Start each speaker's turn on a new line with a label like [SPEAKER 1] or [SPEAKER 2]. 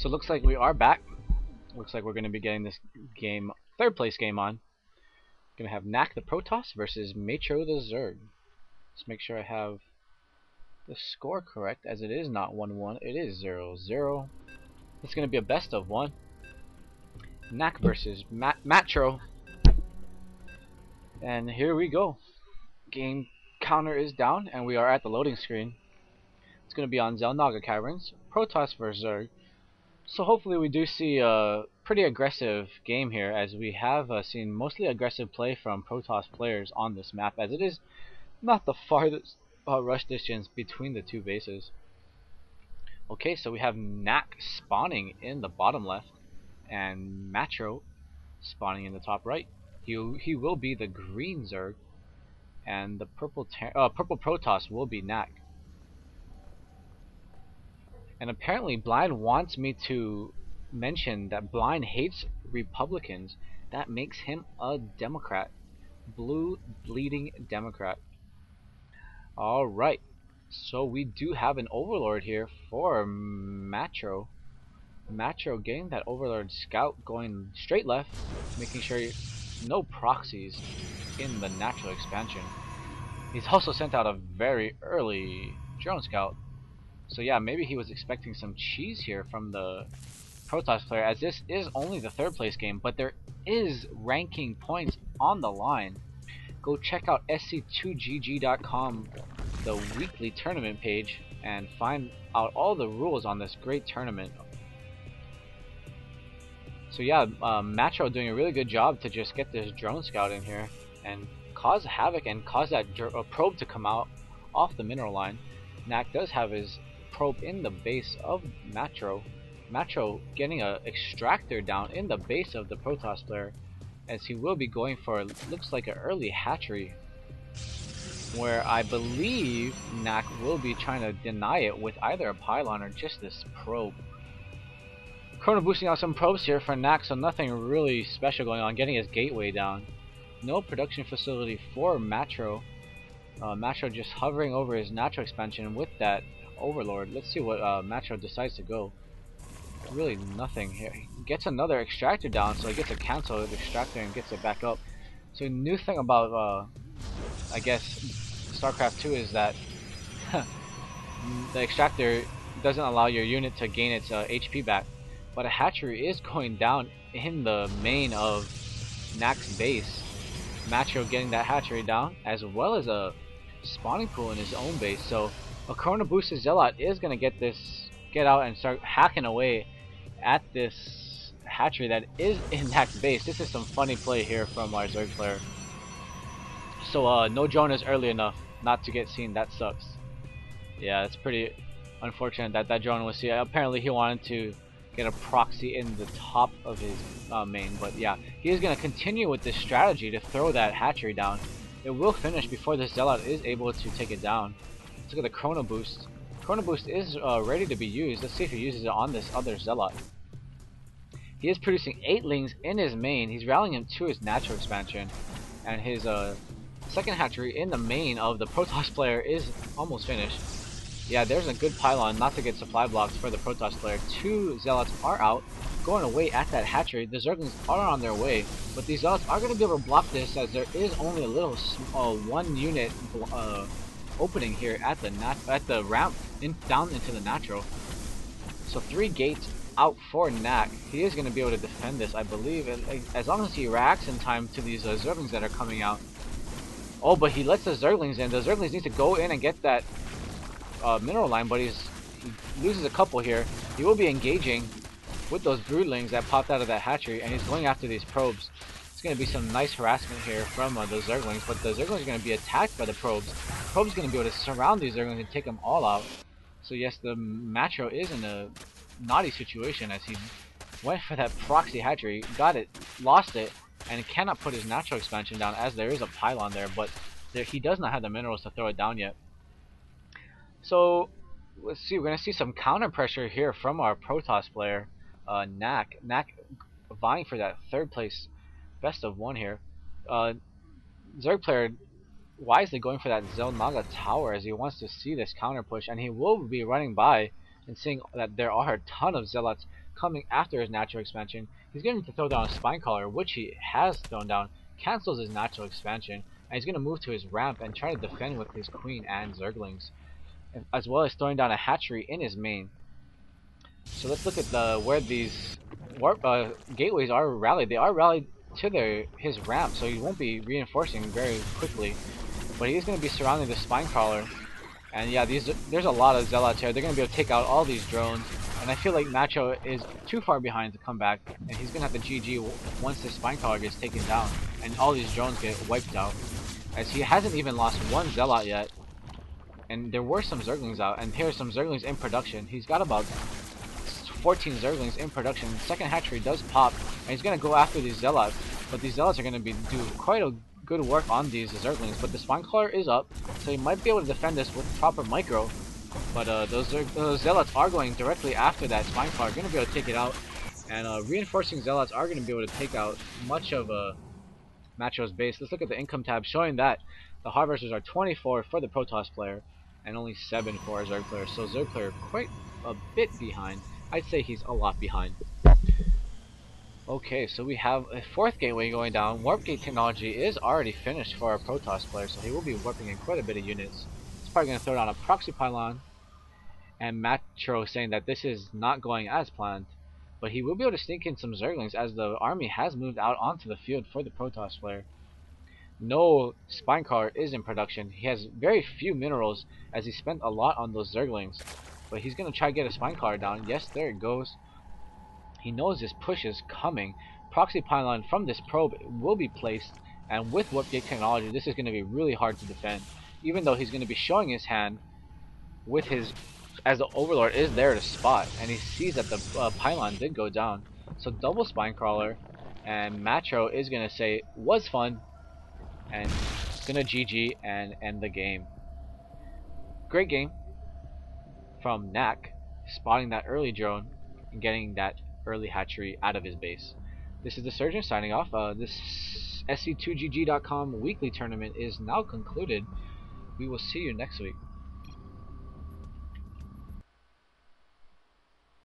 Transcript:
[SPEAKER 1] So it looks like we are back. Looks like we're going to be getting this game, third place game on. Going to have Nack the Protoss versus Matro the Zerg. Let's make sure I have the score correct, as it is not 1-1, it is 0-0. It's going to be a best of one. Nack versus Matro. And here we go. Game counter is down, and we are at the loading screen. It's going to be on Xel'Naga Caverns, Protoss versus Zerg. So hopefully we do see a pretty aggressive game here, as we have seen mostly aggressive play from Protoss players on this map, as it is not the farthest rush distance between the two bases. Okay, so we have Nack spawning in the bottom left, and Matro spawning in the top right. He will be the green Zerg, and the purple Protoss will be Nack. And apparently Blind wants me to mention that Blind hates Republicans. That makes him a Democrat. Blue bleeding Democrat. Alright. So we do have an Overlord here for Matro. Matro getting that Overlord scout going straight left, making sure no proxies in the natural expansion. He's also sent out a very early drone scout. So yeah, maybe he was expecting some cheese here from the Protoss player, as this is only the third place game, but there is ranking points on the line. Go check out sc2gg.com, the weekly tournament page, and find out all the rules on this great tournament. So yeah, Matro doing a really good job to just get this drone scout in here and cause havoc and cause that probe to come out off the mineral line. Nack does have his probe in the base of Matro. Matro getting a extractor down in the base of the Protoss player, as he will be going for, looks like an early hatchery, where I believe Nack will be trying to deny it with either a pylon or just this probe. Chrono boosting out some probes here for Nack, so nothing really special going on, getting his gateway down. No production facility for Matro. Matro just hovering over his natural expansion with that Overlord. Let's see what Matro decides to go. Really nothing here. He gets another extractor down, so he gets a cancel the extractor and gets it back up. So new thing about I guess StarCraft 2 is that the extractor doesn't allow your unit to gain its HP back, but a hatchery is going down in the main of Nack's base. Matro getting that hatchery down, as well as a spawning pool in his own base. So a Chrono boosted Zealot is gonna get out and start hacking away at this hatchery that is in Nack's base. This is some funny play here from our Zerg player. So no drone is early enough not to get seen. That sucks. Yeah, it's pretty unfortunate that that drone was seen. Apparently he wanted to get a proxy in the top of his main, but yeah, he is going to continue with this strategy to throw that hatchery down. It will finish before the Zealot is able to take it down. Let's look at the Chrono boost. Chrono boost is ready to be used. Let's see if he uses it on this other Zealot. He is producing 8 lings in his main. He's rallying him to his natural expansion, and his second hatchery in the main of the Protoss player is almost finished. Yeah, there's a good pylon not to get supply blocks for the Protoss player. 2 Zealots are out, going away at that hatchery. The Zerglings are on their way, but these Zealots are going to be able to block this, as there is only a little 1 unit opening here at the ramp down into the natural. So 3 gates out for Nack. He is going to be able to defend this, I believe, as long as he reacts in time to these Zerglings that are coming out. Oh, but he lets the Zerglings in. The Zerglings need to go in and get that mineral line, but he loses a couple here. He will be engaging with those broodlings that popped out of that hatchery, and he's going after these probes. It's going to be some nice harassment here from the Zerglings, but the Zerglings are going to be attacked by the probes. The probes are going to be able to surround these Zerglings and take them all out. So yes, the Matro is in a naughty situation, as he went for that proxy hatchery, got it, lost it, and cannot put his natural expansion down, as there is a pylon there, but he does not have the minerals to throw it down yet. So let's see, we're going to see some counter pressure here from our Protoss player, Nack. Nack vying for that third place best of one here. Zerg player wisely going for that Xel'Naga tower, as he wants to see this counter push, and he will be running by and seeing that there are a ton of Zealots coming after his natural expansion. He's going to throw down a spine collar, which he has thrown down, cancels his natural expansion, and he's going to move to his ramp and try to defend with his queen and zerglings, as well as throwing down a hatchery in his main. So let's look at where these warp gateways are rallied. They are rallied to his ramp, so he won't be reinforcing very quickly. But he is going to be surrounding the spine crawler. And yeah, there's a lot of zealots here. They're going to be able to take out all these drones. And I feel like Matro is too far behind to come back. And he's going to have to GG once this spine crawler gets taken down. And all these drones get wiped out. As he hasn't even lost one zealot yet. And there were some zerglings out. And here's some zerglings in production. He's got about 14 zerglings in production. Second hatchery does pop, and he's gonna go after these zealots, but these zealots are gonna do quite a good work on these zerglings. But the spine crawler is up, so he might be able to defend this with proper micro. But those zealots are going directly after that spine crawler, gonna be able to take it out, and reinforcing zealots are gonna be able to take out much of Matro's base. Let's look at the income tab, showing that the harvesters are 24 for the Protoss player, and only 7 for our Zerg player. So Zerg player quite a bit behind. I'd say he's a lot behind. Okay, so we have a 4th gateway going down. Warp gate technology is already finished for our Protoss player, so he will be warping in quite a bit of units. He's probably going to throw down a proxy pylon, and Matro saying that this is not going as planned. But he will be able to sneak in some Zerglings as the army has moved out onto the field for the Protoss player. No spine crawler is in production. He has very few minerals as he spent a lot on those Zerglings. But he's going to try to get a spine collar down. Yes, there it goes. He knows this push is coming. Proxy pylon from this probe will be placed. And with warp gate technology, this is going to be really hard to defend. Even though he's going to be showing his hand with his, as the overlord is there to spot. And he sees that the pylon did go down. So double spine crawler. And Matro is going to say, was fun. And going to GG and end the game. Great game from Nack, spotting that early drone and getting that early hatchery out of his base. This is the Surgeon signing off. This SC2GG.com weekly tournament is now concluded. We will see you next week.